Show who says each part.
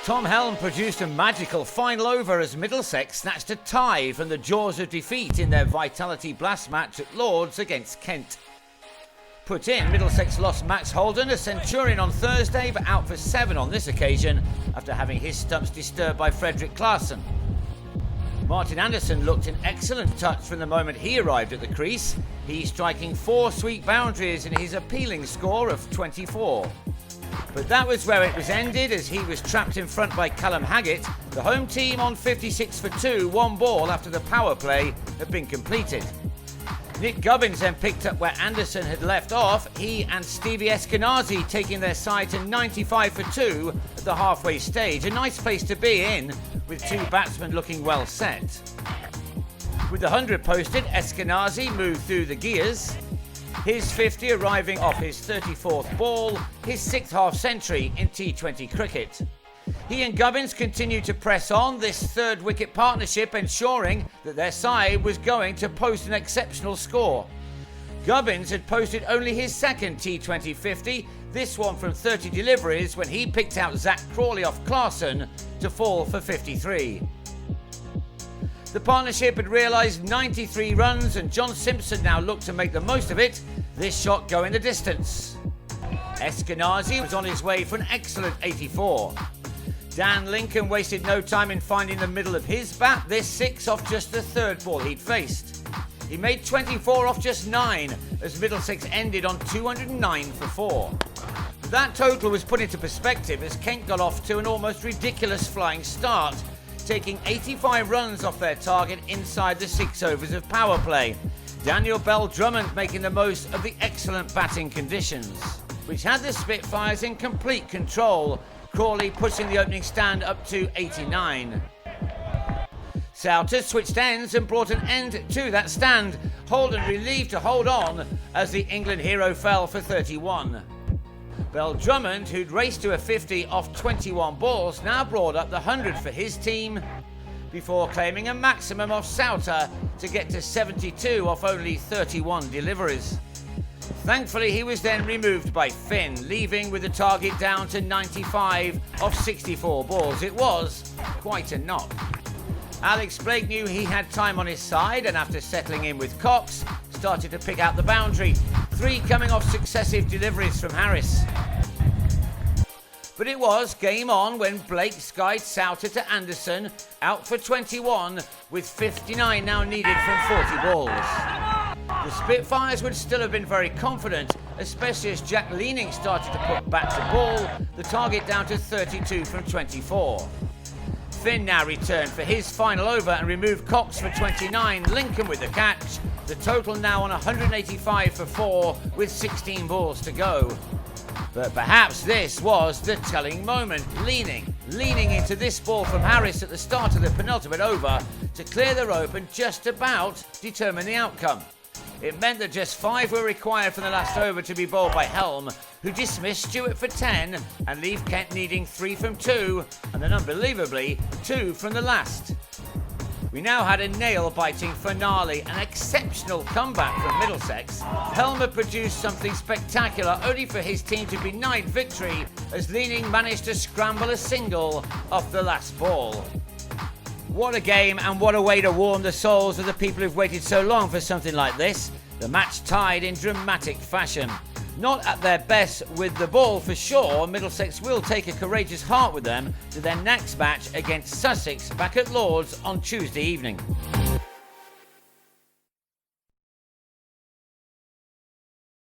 Speaker 1: Tom Helm produced a magical final over as Middlesex snatched a tie from the jaws of defeat in their Vitality Blast match at Lords against Kent. Put in, Middlesex lost Max Holden, a Centurion, on Thursday, but out for 7 on this occasion after having his stumps disturbed by Frederick Claesson. Martin Anderson looked in excellent touch from the moment he arrived at the crease, he striking 4 sweet boundaries in his appealing score of 24. But that was where it was ended, as he was trapped in front by Callum Haggett. The home team on 56 for 2, 1 ball after the power play had been completed. Nick Gubbins then picked up where Anderson had left off, he and Stevie Eskenazi taking their side to 95 for 2 at the halfway stage. A nice place to be in, with 2 batsmen looking well set. With the 100 posted, Eskenazi moved through the gears, his 50 arriving off his 34th ball, his 6th half-century in T20 cricket. He and Gubbins continued to press on, this 3rd wicket partnership ensuring that their side was going to post an exceptional score. Gubbins had posted only his 2nd T20 50, this one from 30 deliveries, when he picked out Zach Crawley off Claesson to fall for 53. The partnership had realised 93 runs and John Simpson now looked to make the most of it, this shot going the distance. Eskenazi was on his way for an excellent 84. Dan Lincoln wasted no time in finding the middle of his bat, this 6 off just the 3rd ball he'd faced. He made 24 off just 9 as Middlesex ended on 209 for 4. That total was put into perspective as Kent got off to an almost ridiculous flying start, taking 85 runs off their target inside the 6 overs of power play. Daniel Bell-Drummond making the most of the excellent batting conditions, which had the Spitfires in complete control, Crawley pushing the opening stand up to 89. Souter switched ends and brought an end to that stand. Holden relieved to hold on as the England hero fell for 31. Bell-Drummond, who'd raced to a 50 off 21 balls, now brought up the 100 for his team before claiming a maximum off Souter to get to 72 off only 31 deliveries. Thankfully, he was then removed by Finn, leaving with the target down to 95 off 64 balls. It was quite a knock. Alex Blake knew he had time on his side and after settling in with Cox, started to pick out the boundary, 3 coming off successive deliveries from Harris. But it was game on when Blake skied Souter to Anderson, out for 21, with 59 now needed from 40 balls. The Spitfires would still have been very confident, especially as Jack Leaning started to put bat to ball, the target down to 32 from 24. Finn now returned for his final over and removed Cox for 29, Lincoln with the catch, the total now on 185 for 4 with 16 balls to go. But perhaps this was the telling moment, leaning into this ball from Harris at the start of the penultimate over to clear the rope and just about determine the outcome. It meant that just 5 were required for the last over to be bowled by Helm, who dismissed Stewart for 10 and leave Kent needing 3 from 2 and then unbelievably 2 from the last. We now had a nail-biting finale, an exceptional comeback from Middlesex. Helm had produced something spectacular only for his team to be denied victory as Leaning managed to scramble a single off the last ball. What a game and what a way to warm the souls of the people who've waited so long for something like this. The match tied in dramatic fashion. Not at their best with the ball for sure, Middlesex will take a courageous heart with them to their next match against Sussex back at Lords on Tuesday evening.